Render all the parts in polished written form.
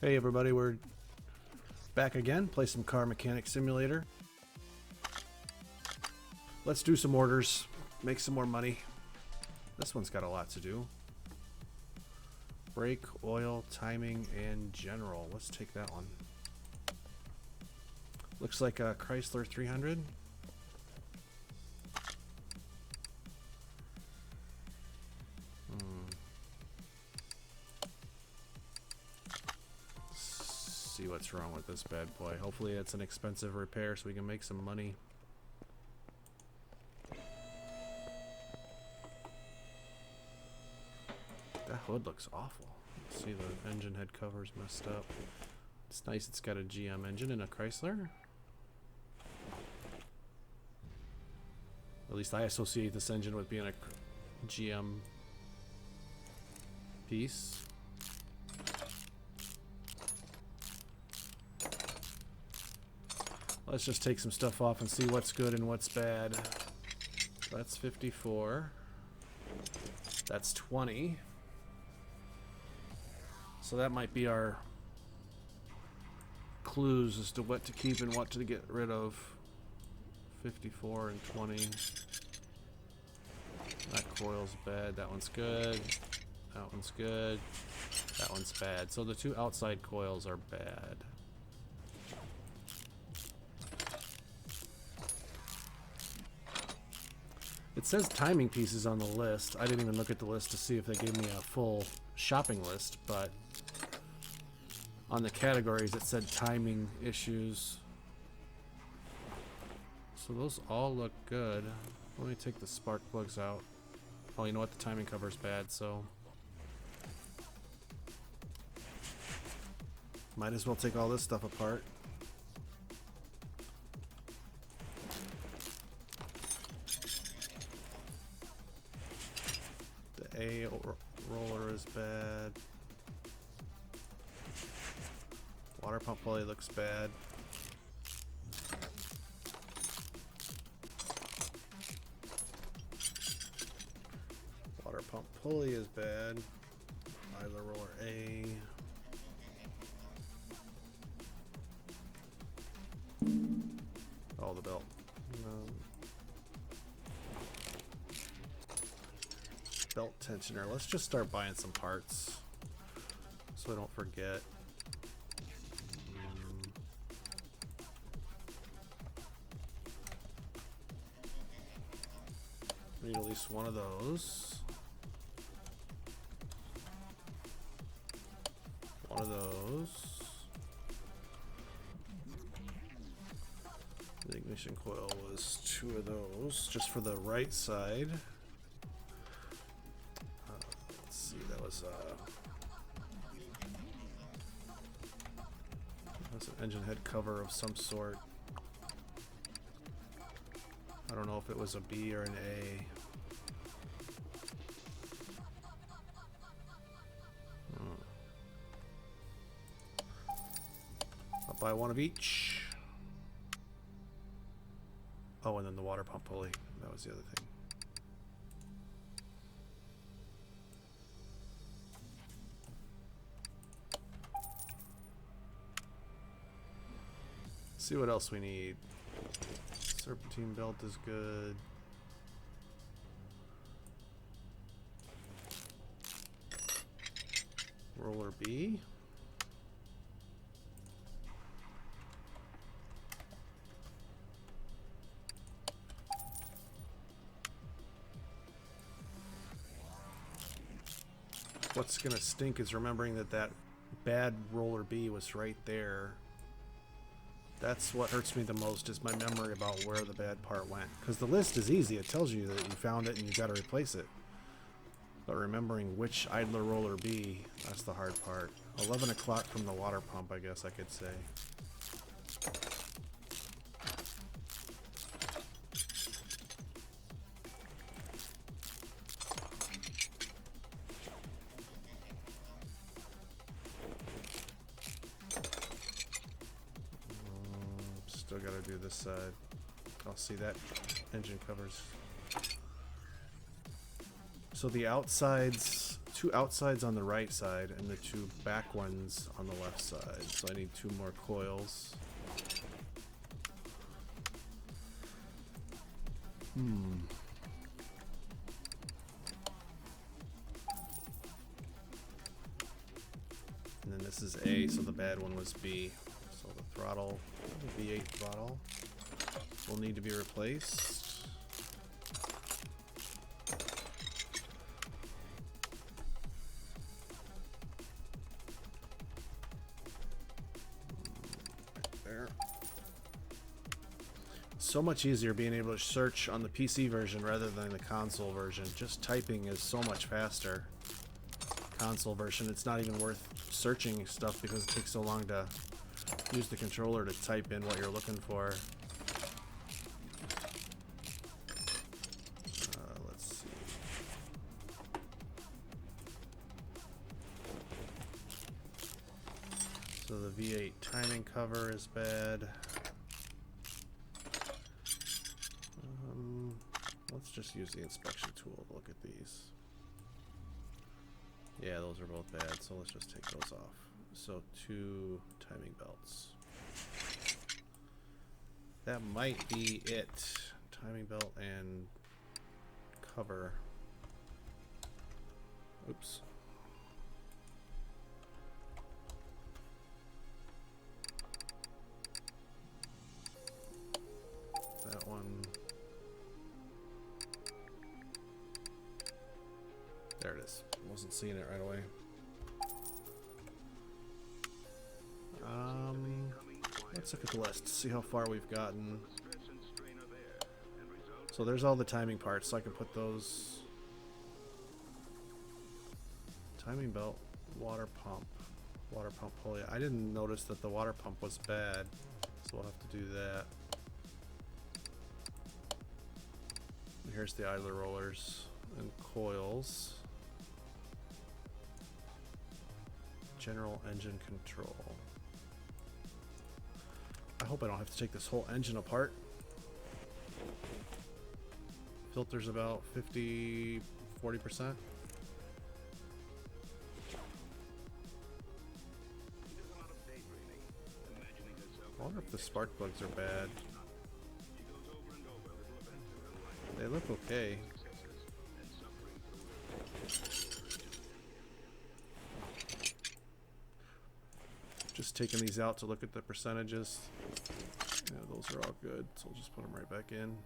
Hey everybody, we're back again. Play some Car Mechanic Simulator. Let's do some orders, make some more money. This one's got a lot to do. Brake, oil, timing, and general. Let's take that one. Looks like a Chrysler 300. See what's wrong with this bad boy. Hopefully it's an expensive repair so we can make some money. That hood looks awful. See, the engine head cover's messed up. It's nice it's got a GM engine in a Chrysler. At least I associate this engine with being a GM piece. Let's just take some stuff off and see what's good and what's bad. That's 54. That's 20. So that might be our clues as to what to keep and what to get rid of. 54 and 20. That coil's bad. That one's good. That one's good. That one's bad. So the two outside coils are bad. It says timing pieces on the list. I didn't even look at the list to see if they gave me a full shopping list, but on the categories it said timing issues. So those all look good. Let me take the spark plugs out. Oh, you know what? The timing cover's bad, so might as well take all this stuff apart. A roller is bad. Water pump pulley looks bad. Water pump pulley is bad. Idler roller A. Oh, the belt. Belt tensioner. Let's just start buying some parts so I don't forget. Need at least one of those. One of those. The ignition coil was two of those, just for the right side. That's an engine head cover of some sort. I don't know if it was a B or an A. I'll buy one of each. Oh, and then the water pump pulley. That was the other thing. See what else we need. Serpentine belt is good. Roller B. What's gonna stink is remembering that that bad roller B was right there. That's what hurts me the most, is my memory about where the bad part went. Because the list is easy. It tells you that you found it and you got to replace it. But remembering which idler roller B, that's the hard part. 11 o'clock from the water pump, I guess I could say. Still gotta do this side. I'll see that engine covers. So the outsides two outsides on the right side and the two back ones on the left side. So I need two more coils. And then this is A, so the bad one was B. So the throttle, the V8 throttle, will need to be replaced. There. So much easier being able to search on the PC version rather than the console version. Just typing is so much faster. Console version, it's not even worth searching stuff because it takes so long to use the controller to type in what you're looking for. Let's see. So the V8 timing cover is bad. Let's just use the inspection tool to look at these. Yeah, those are both bad, so let's just take those off. So 2 timing belts. That might be it. Timing belt and cover. Oops. That one. There it is. Wasn't seeing it right away. Let's look at the list, see how far we've gotten. So there's all the timing parts, so I can put those. Timing belt, water pump pulley. I didn't notice that the water pump was bad, so we'll have to do that. And here's the idler rollers and coils. General engine control. I hope I don't have to take this whole engine apart. Filter's about 50-40%. I wonder if the spark plugs are bad. They look okay. Just taking these out to look at the percentages. Yeah, those are all good, so I'll just put them right back in.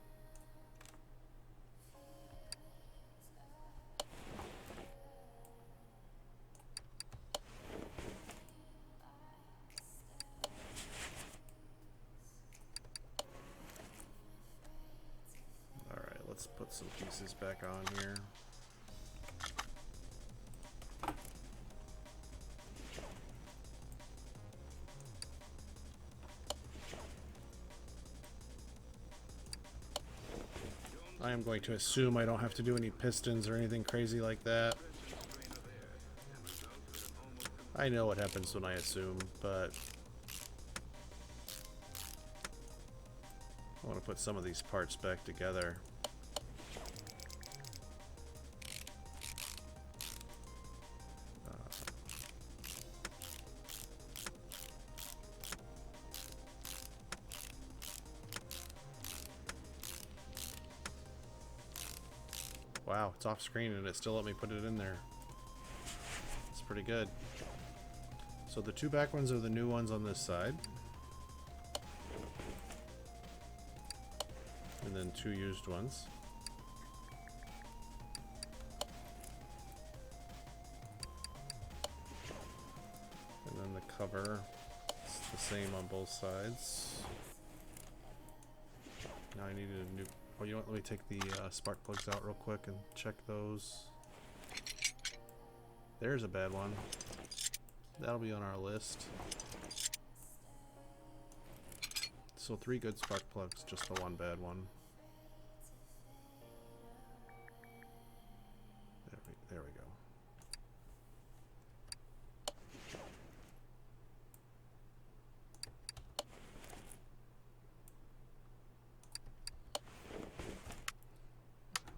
All right, let's put some pieces back on here. I am going to assume I don't have to do any pistons or anything crazy like that. I know what happens when I assume, but I want to put some of these parts back together. Wow, it's off screen and it still let me put it in there. It's pretty good. So the two back ones are the new ones on this side. And then two used ones. And then the cover, it's the same on both sides. Now I needed a new... Oh, you know what? Let me take the spark plugs out real quick and check those. There's a bad one. That'll be on our list. So 3 good spark plugs, just the one bad one. There we go.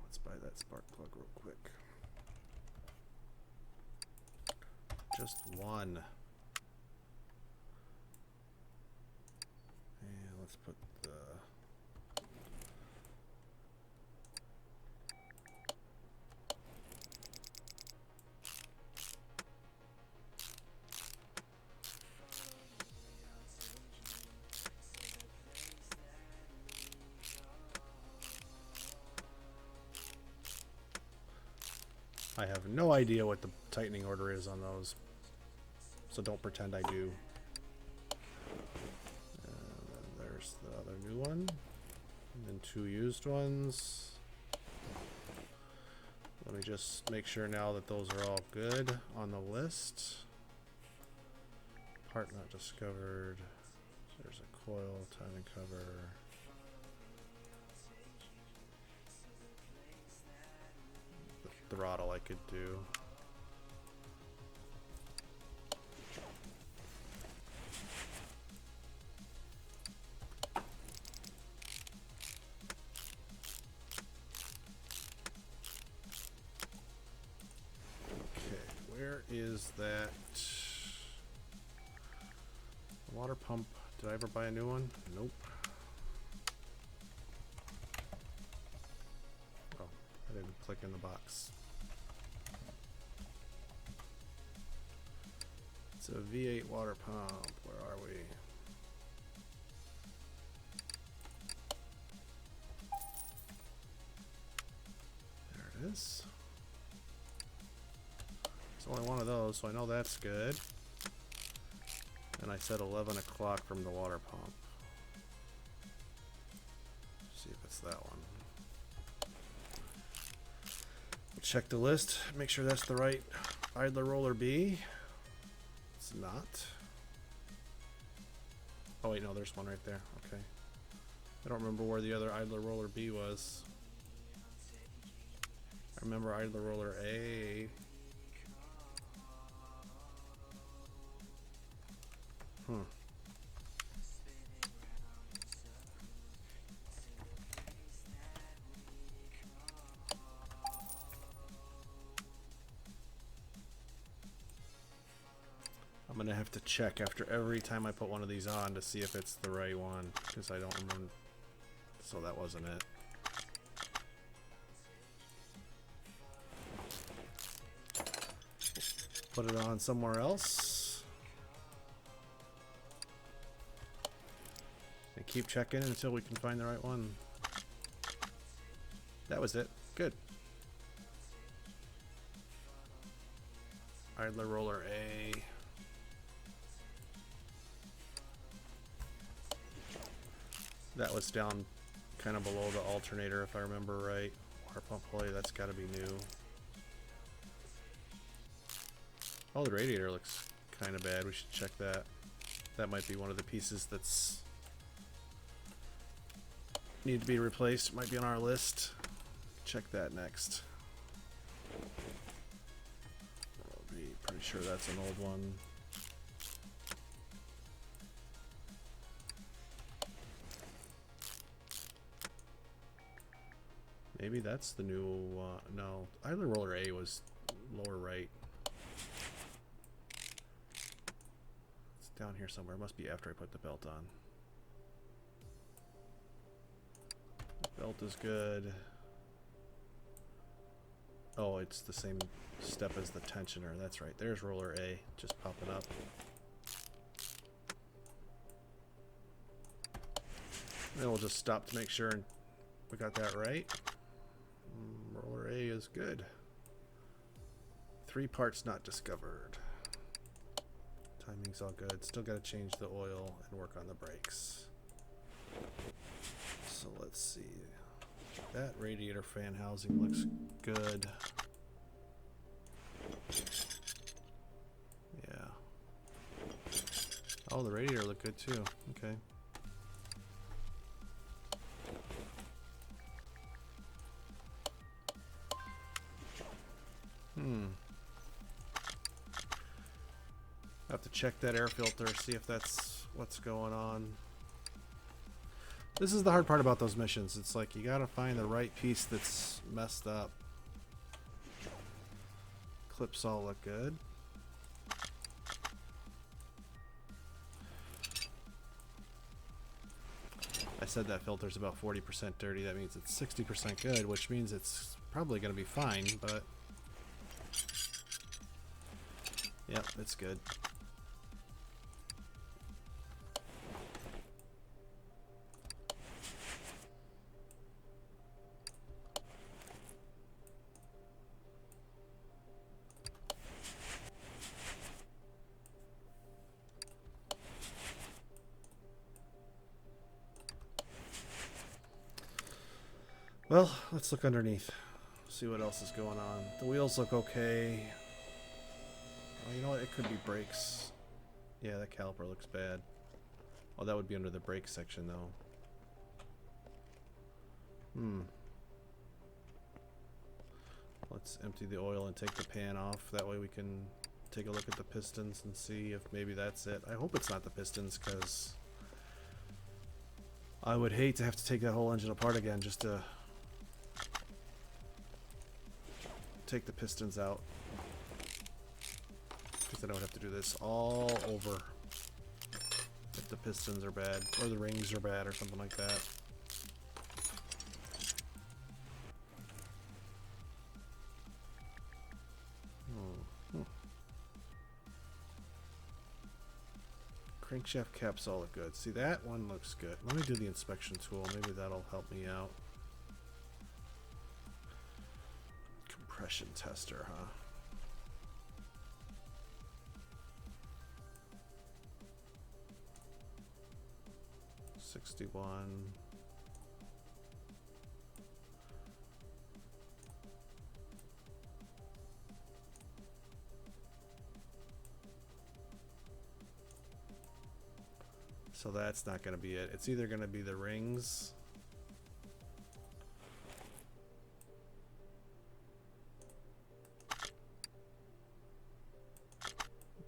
Let's buy that spark plug real quick. Just one. And let's put the... I have no idea what the tightening order is on those, so don't pretend I do. And then there's the other new one, and then 2 used ones. Let me just make sure now that those are all good on the list. Part not discovered. There's a coil, timing cover. The throttle I could do. Okay, where is that water pump? Did I ever buy a new one? Nope. Oh, I didn't click in the box. It's a V8 water pump. Where are we? There it is. It's only one of those, so I know that's good. And I said 11 o'clock from the water pump. See if it's that one. Check the list. Make sure that's the right idler roller B. It's not. Oh wait, no, there's one right there. Okay. I don't remember where the other idler roller B was. I remember idler roller A. I'm gonna have to check after every time I put one of these on to see if it's the right one, because I don't remember. So that wasn't it. Put it on somewhere else. And keep checking until we can find the right one. That was it. Good. Idler roller A. That was down kind of below the alternator, if I remember right. Water pump pulley, that's got to be new. Oh, the radiator looks kind of bad. We should check that. That might be one of the pieces that's need to be replaced. Might be on our list. Check that next. I'll be pretty sure that's an old one. Maybe that's the new, no. Idler roller A was lower right. It's down here somewhere. It must be after I put the belt on. The belt is good. Oh, it's the same step as the tensioner. That's right. There's roller A just popping up. Then we'll just stop to make sure we got that right. Roller A is good. 3 parts not discovered. Timing's all good. Still got to change the oil and work on the brakes. So let's see. That radiator fan housing looks good. Yeah. Oh, the radiator looked good too. Okay. I have to check that air filter, see if that's what's going on. This is the hard part about those missions. It's like you gotta find the right piece that's messed up. Clips all look good. said that filter's about 40% dirty. That means it's 60% good, which means it's probably going to be fine, but... Yep, it's good. Well, let's look underneath. See what else is going on. The wheels look okay. Oh, you know what? It could be brakes. Yeah, that caliper looks bad. Oh, that would be under the brake section, though. Let's empty the oil and take the pan off. That way we can take a look at the pistons and see if maybe that's it. I hope it's not the pistons, because I would hate to have to take that whole engine apart again just to take the pistons out, because then I would have to do this all over if the pistons are bad or the rings are bad or something like that. Crankshaft caps all look good. See, that one looks good. Let me do the inspection tool. Maybe that'll help me out. Compression tester, huh? $61. So that's not going to be it. It's either going to be the rings.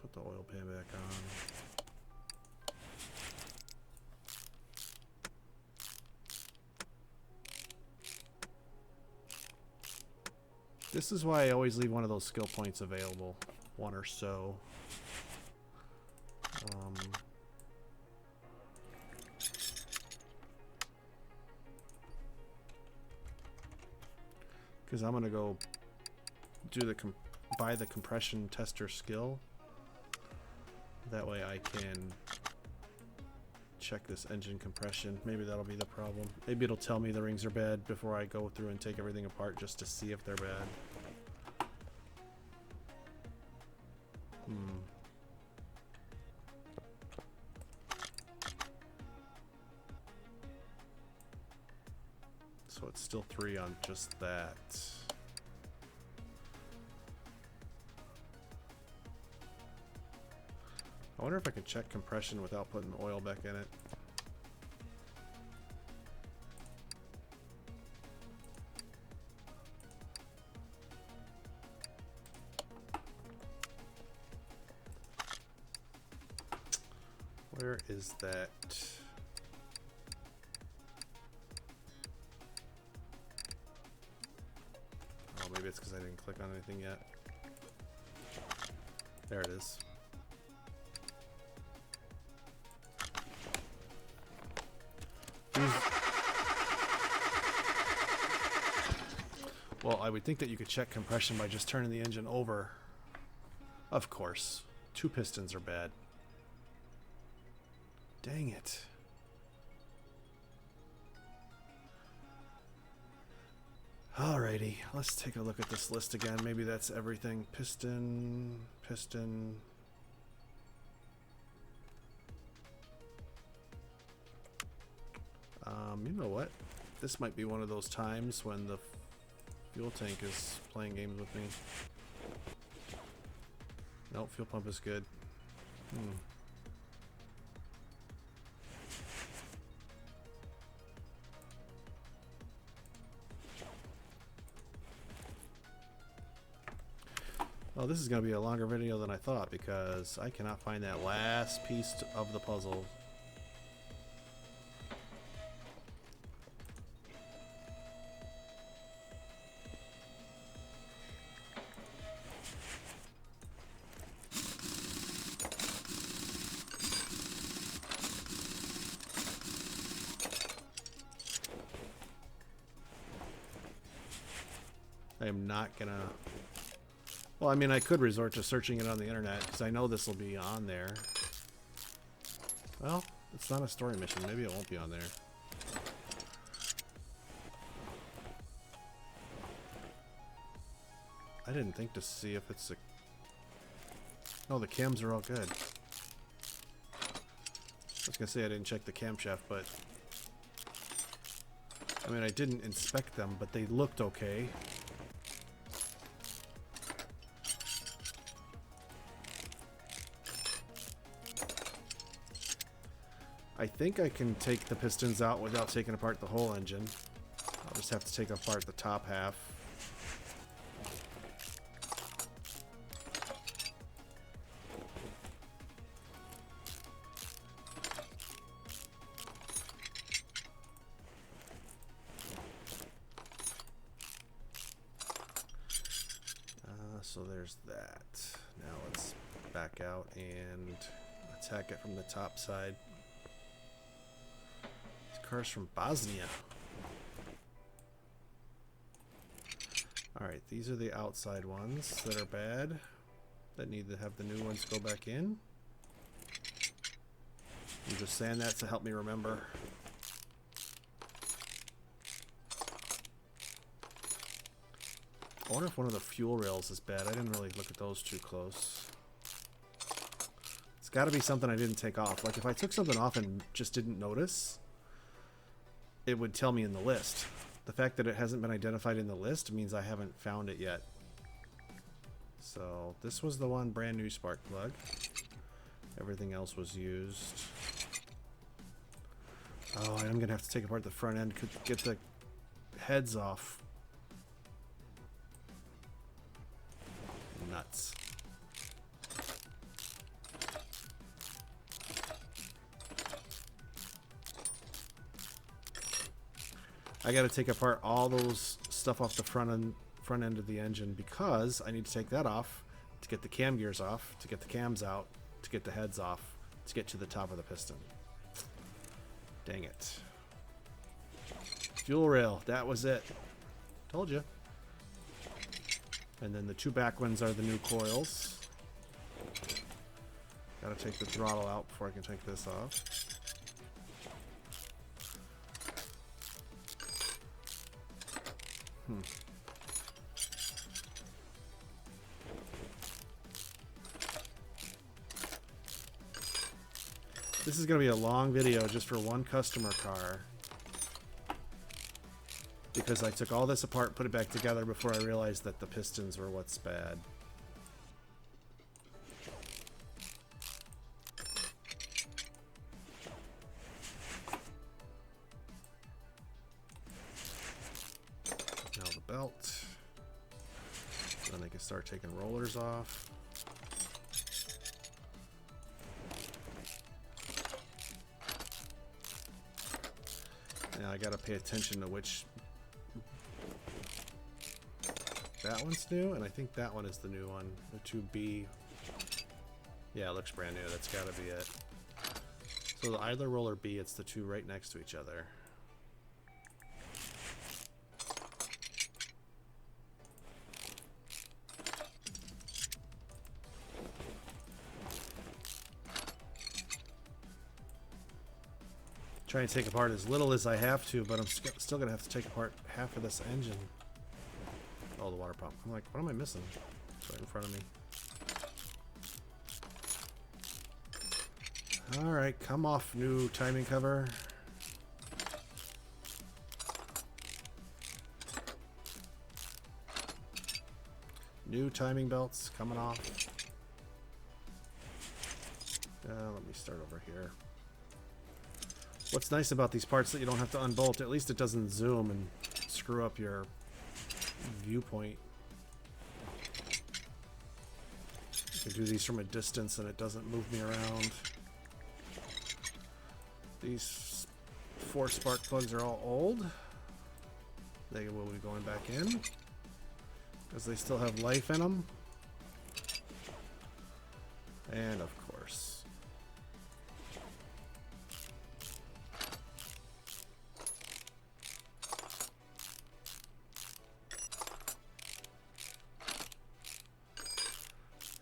Put the oil pan back on. This is why I always leave one of those skill points available. One or so. Because I'm going to go do the buy the compression tester skill. That way I can check this engine compression. Maybe that'll be the problem. Maybe it'll tell me the rings are bad before I go through and take everything apart just to see if they're bad. So it's still 3 on just that. I wonder if I can check compression without putting the oil back in it. Where is that? Oh, maybe it's because I didn't click on anything yet. There it is. Well, I would think that you could check compression by just turning the engine over. Of course. 2 pistons are bad. Dang it. Alrighty, let's take a look at this list again. Maybe that's everything. Piston, piston. You know what? This might be one of those times when the fuel tank is playing games with me. Nope, fuel pump is good. Well, this is going to be a longer video than I thought because I cannot find that last piece of the puzzle. I am not gonna... Well, I mean, I could resort to searching it on the internet, because I know this will be on there. Well, it's not a story mission. Maybe it won't be on there. I didn't think to see if it's a... No, the cams are all good. I was gonna say I didn't check the camshaft, but... I mean, I didn't inspect them, but they looked okay. I think I can take the pistons out without taking apart the whole engine. I'll just have to take apart the top half. So there's that. Now let's back out and attack it from the top side. This car's from Bosnia. Alright, these are the outside ones that are bad, that need to have the new ones go back in. I'm just saying that to help me remember. I wonder if one of the fuel rails is bad. I didn't really look at those too close. It's got to be something I didn't take off. Like if I took something off and just didn't notice, it would tell me in the list. The fact that it hasn't been identified in the list means I haven't found it yet. So this was the one brand new spark plug. Everything else was used. Oh, I'm going to have to take apart the front end to get the heads off. Nuts. I got to take apart all those stuff off the front end of the engine because I need to take that off to get the cam gears off, to get the cams out, to get the heads off, to get to the top of the piston. Dang it. Fuel rail, that was it. Told you. And then the two back ones are the new coils. Gotta take the throttle out before I can take this off. This is gonna be a long video just for one customer car. Because I took all this apart, put it back together before I realized that the pistons were what's bad. Now the belt. Then I can start taking rollers off. Now I gotta pay attention to which... That one's new, and I think that one is the new one. The 2B. Yeah, it looks brand new. That's gotta be it. So the idler roller B, it's the two right next to each other. Try and take apart as little as I have to, but I'm still gonna have to take apart half of this engine. Oh, the water pump. I'm like, what am I missing? It's right in front of me. Alright, come off, new timing cover. New timing belts coming off. Let me start over here. What's nice about these parts that you don't have to unbolt, at least it doesn't zoom and screw up your viewpoint. You can do these from a distance and it doesn't move me around. These 4 spark plugs are all old. They will be going back in because they still have life in them. And of course,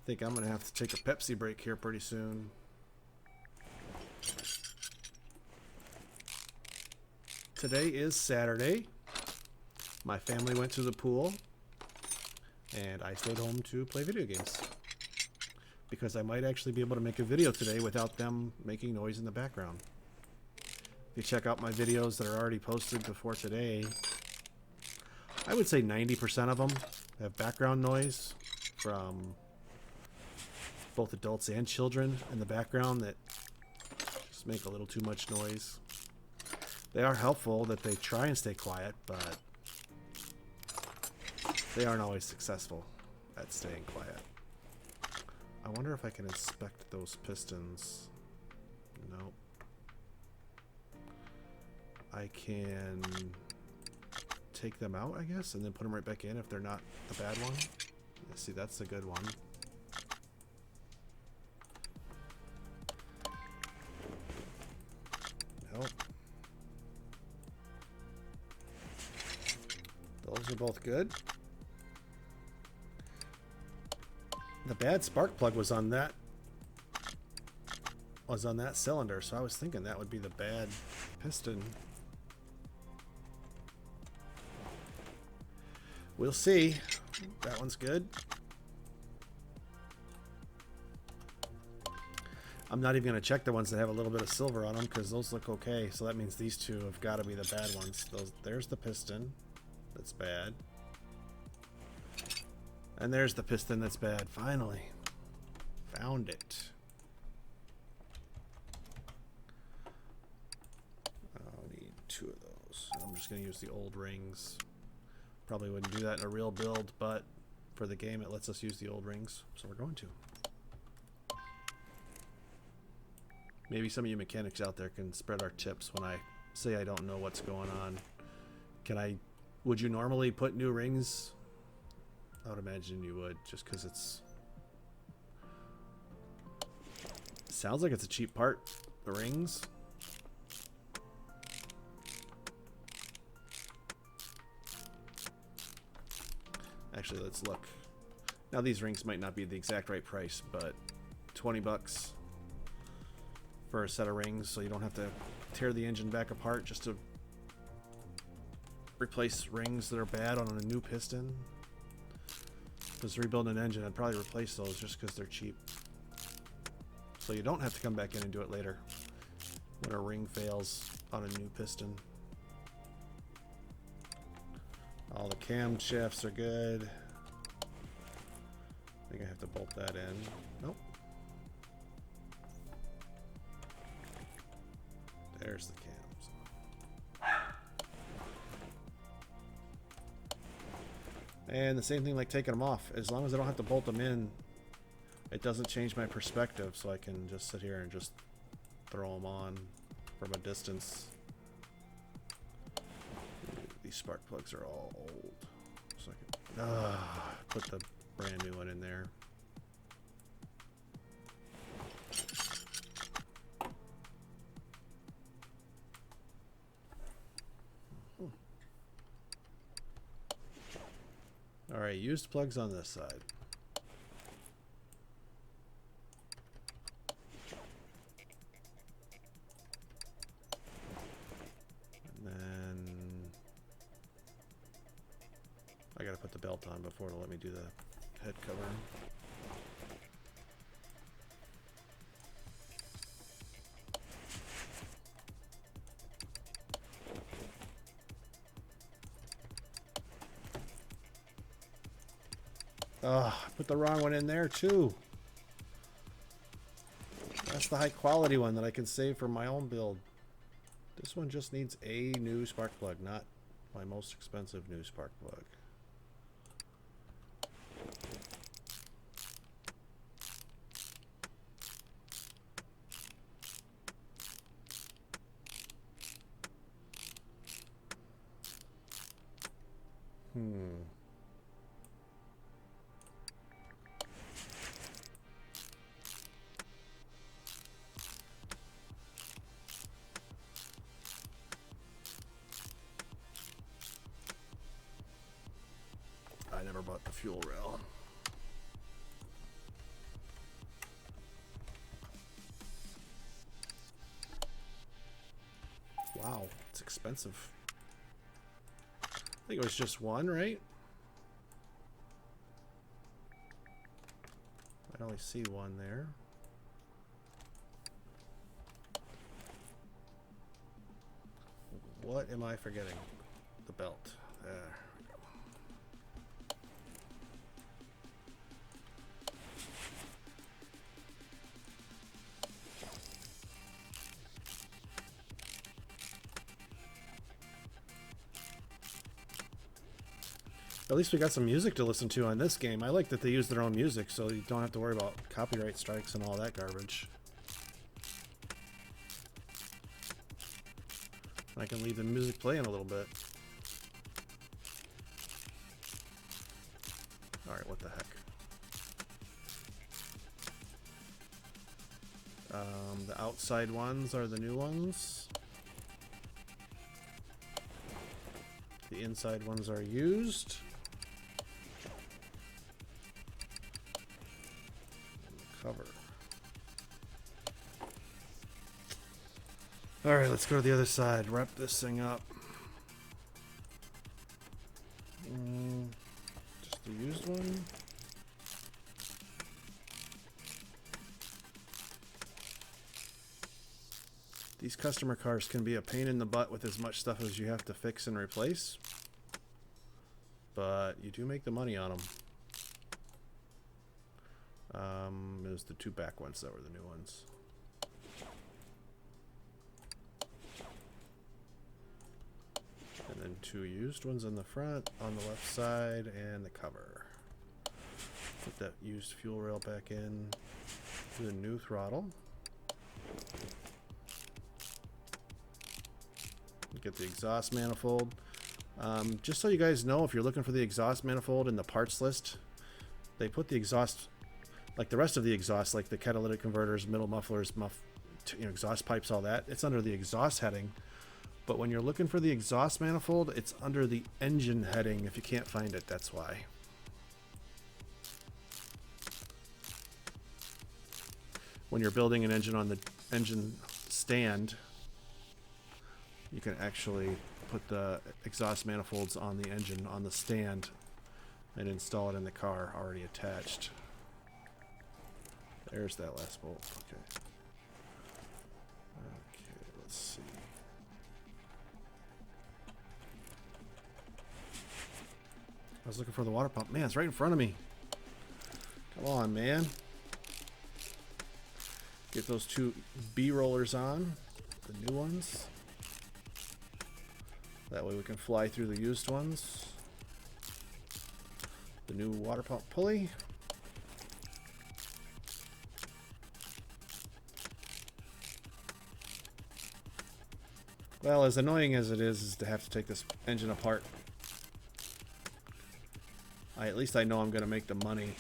think I'm going to have to take a Pepsi break here pretty soon. Today is Saturday. My family went to the pool, and I stayed home to play video games. Because I might actually be able to make a video today without them making noise in the background. If you check out my videos that are already posted before today, I would say 90% of them have background noise from both adults and children in the background that just make a little too much noise. They are helpful that they try and stay quiet, but they aren't always successful at staying quiet. I wonder if I can inspect those pistons. Nope. I can take them out, I guess, and then put them right back in if they're not the bad one. Let's see, that's a good one. Nope. Those are both good. The bad spark plug was on that cylinder, so I was thinking that would be the bad piston. We'll see. That one's good. I'm not even going to check the ones that have a little bit of silver on them because those look okay. So that means these two have got to be the bad ones. There's the piston that's bad. And there's the piston that's bad. Finally. Found it. I'll need 2 of those. I'm just going to use the old rings. Probably wouldn't do that in a real build, but for the game it lets us use the old rings. So we're going to. Maybe some of you mechanics out there can spread our tips when I say I don't know what's going on. Would you normally put new rings? I would imagine you would, just because it sounds like it's a cheap part, the rings. Actually, let's look. Now these rings might not be the exact right price, but 20 bucks for a set of rings, so you don't have to tear the engine back apart just to replace rings that are bad on a new piston. Because rebuilding an engine, I'd probably replace those just because they're cheap. So you don't have to come back in and do it later when a ring fails on a new piston. All the camshafts are good. I think I have to bolt that in. Nope. There's the cams. And the same thing like taking them off. As long as I don't have to bolt them in, it doesn't change my perspective, so I can just sit here and just throw them on from a distance. These spark plugs are all old. So I can put the brand new one in there. Alright, used plugs on this side. And then I gotta put the belt on before it'll let me do the head cover. Oh, I put the wrong one in there too. That's the high quality one that I can save for my own build. This one just needs a new spark plug, not my most expensive new spark plug. I never bought the fuel rail. Wow, it's expensive. I think it was just one, right? I only see one there. What am I forgetting? The belt. There we go. At least we got some music to listen to on this game. I like that they use their own music, so you don't have to worry about copyright strikes and all that garbage. I can leave the music playing a little bit. Alright, what the heck. The outside ones are the new ones. The inside ones are used. Cover. Alright, let's go to the other side. Wrap this thing up. Just the used one. These customer cars can be a pain in the butt with as much stuff as you have to fix and replace. But you do make the money on them. It was the two back ones that were the new ones. And then two used ones on the front, on the left side, and the cover. Put that used fuel rail back in to the new throttle. Get the exhaust manifold. Just so you guys know, if you're looking for the exhaust manifold in the parts list, they put the exhaust, like the rest of the exhaust, like the catalytic converters, middle mufflers, exhaust pipes, all that, it's under the exhaust heading. But when you're looking for the exhaust manifold, it's under the engine heading. If you can't find it, that's why. When you're building an engine on the engine stand, you can actually put the exhaust manifolds on the engine on the stand and install it in the car already attached. There's that last bolt. Okay. Okay, let's see. I was looking for the water pump. Man, it's right in front of me. Come on, man. Get those two B rollers on, the new ones. That way we can fly through the used ones. The new water pump pulley. Well, as annoying as it is to have to take this engine apart, at least I know I'm going to make the money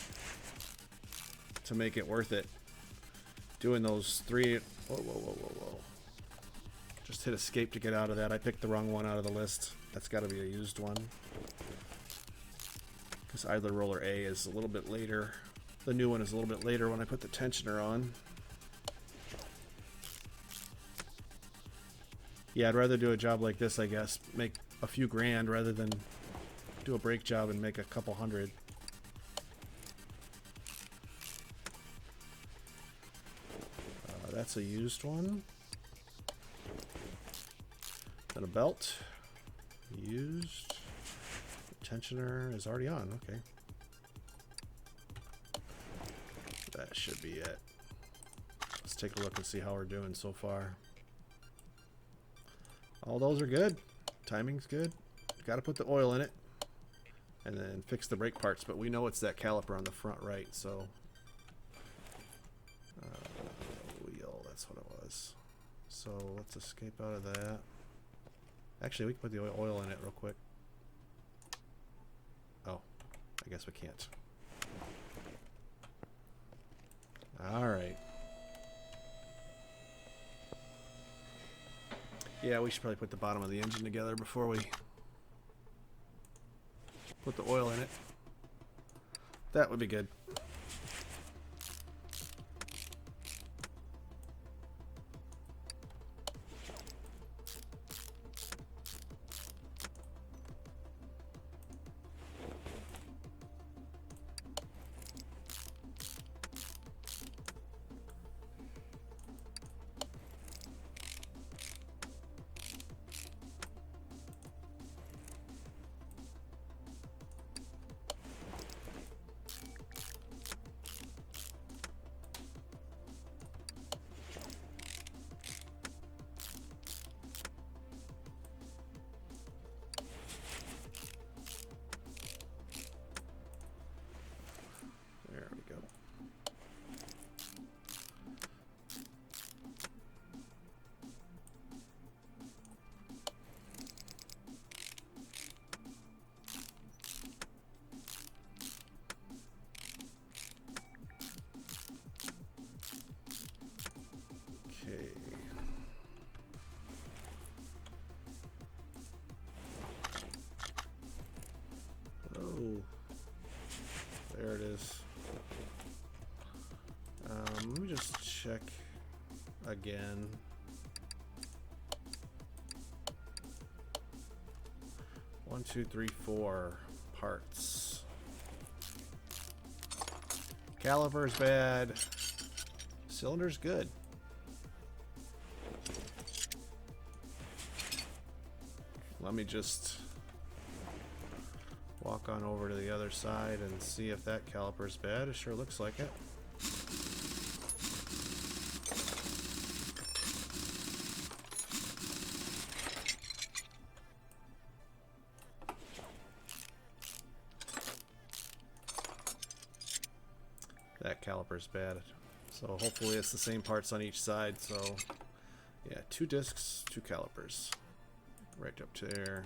to make it worth it. Doing those three... Whoa. Just hit escape to get out of that. I picked the wrong one out of the list. That's got to be a used one. Because Idler Roller A is a little bit later. The new one is a little bit later when I put the tensioner on. Yeah, I'd rather do a job like this, I guess. Make a few grand rather than do a brake job and make a couple hundred. That's a used one. And a belt. Used. The tensioner is already on. Okay. That should be it. Let's take a look and see how we're doing so far. All those are good. Timing's good. Got to put the oil in it. And then fix the brake parts. But we know it's that caliper on the front right, so... wheel, that's what it was. So let's escape out of that. Actually, we can put the oil in it real quick. Oh, I guess we can't. Alright. Yeah, we should probably put the bottom of the engine together before we put the oil in it. That would be good. again. One, two, three, four parts. Caliper's bad. Cylinder's good. Let me just walk on over to the other side and see if that caliper's bad. It sure looks like it. That caliper's bad. So hopefully it's the same parts on each side. So yeah, 2 discs, 2 calipers. Right up to there.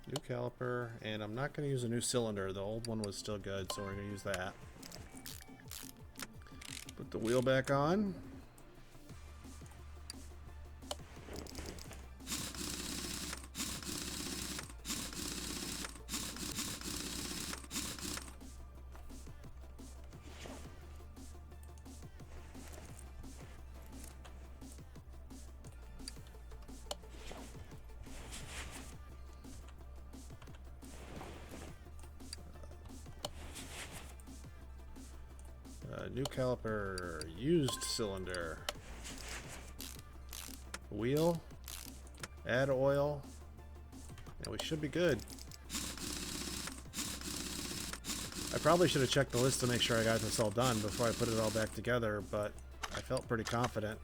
New caliper, and I'm not going to use a new cylinder. The old one was still good, so we're going to use that. Put the wheel back on. New caliper, used cylinder, wheel, add oil, and we should be good. I probably should have checked the list to make sure I got this all done before I put it all back together, but I felt pretty confident.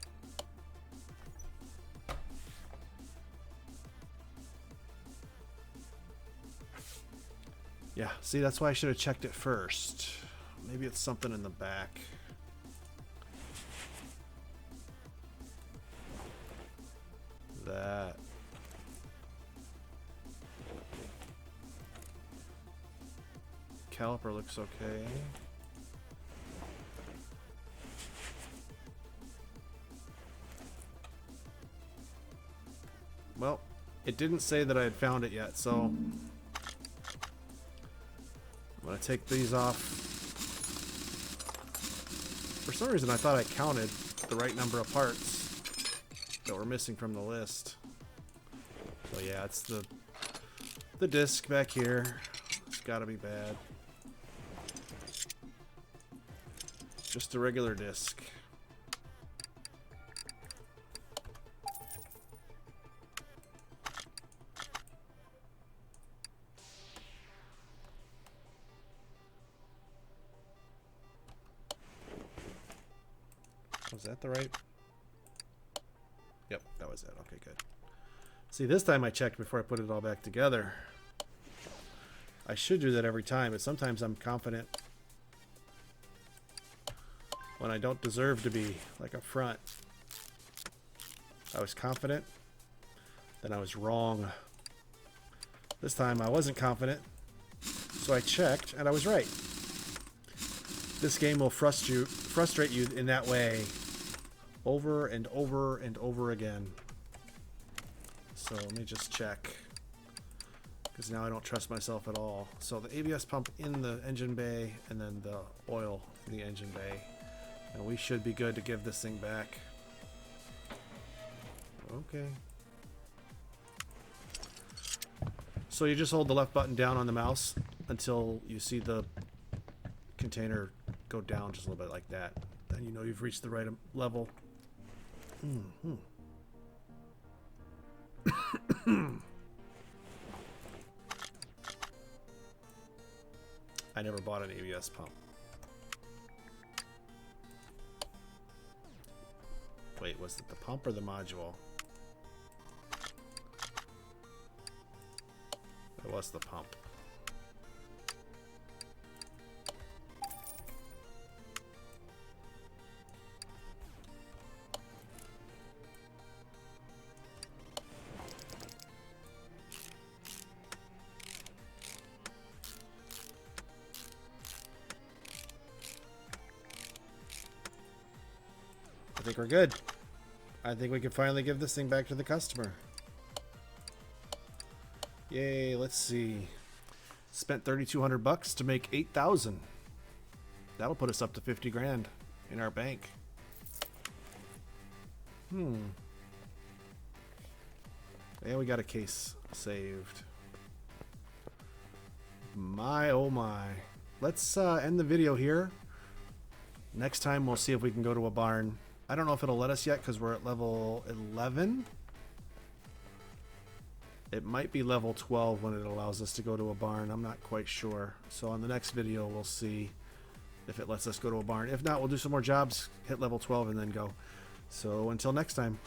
Yeah, see, that's why I should have checked it first. Maybe it's something in the back. That. Caliper looks okay. Well, it didn't say that I had found it yet, so I'm gonna take these off. For some reason, I thought I counted the right number of parts that were missing from the list. So yeah, it's the disc back here. It's gotta be bad. Just a regular disc. Was that the right? Yep, that was it. Okay, good. See, this time I checked before I put it all back together. I should do that every time, but sometimes I'm confident when I don't deserve to be, like up front. I was confident, then I was wrong. This time I wasn't confident, so I checked and I was right. This game will frustrate you in that way over and over and over again. So let me just check, because now I don't trust myself at all. So the ABS pump in the engine bay, and then the oil in the engine bay, and we should be good to give this thing back. Okay. So you just hold the left button down on the mouse until you see the container go down just a little bit like that. Then you know you've reached the right level. I never bought an ABS pump. Wait, was it the pump or the module? It was the pump. I think we're good. I think we can finally give this thing back to the customer. Yay, let's see. Spent 3,200 bucks to make 8,000. That'll put us up to 50 grand in our bank. And we got a case saved. My oh my. Let's end the video here. Next time we'll see if we can go to a barn. I don't know if it'll let us yet because we're at level 11. It might be level 12 when it allows us to go to a barn. I'm not quite sure. So on the next video we'll see if it lets us go to a barn. If not, we'll do some more jobs, hit level 12 and then go. So until next time.